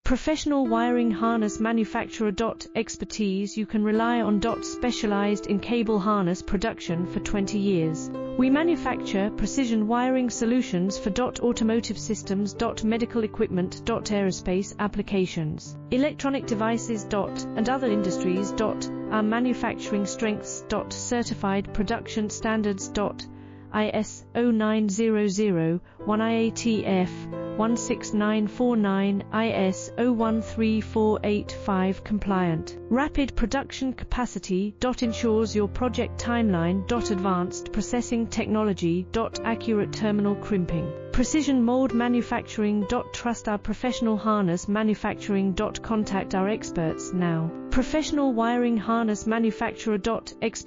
Professional wiring harness manufacturer. Expertise. You can rely on. Specialized in cable harness production for 20 years. We manufacture precision wiring solutions for. Automotive systems. Medical equipment. Aerospace applications. Electronic devices. And other industries. Our manufacturing strengths. Certified production standards. IS 0900 1 IATF 16949 IS 013485 compliant. Rapid production capacity. Ensures your project timeline. Advanced processing technology. Accurate terminal crimping. Precision mold manufacturing. Trust our professional harness manufacturing. Contact our experts now. Professional wiring harness manufacturer. Expertise.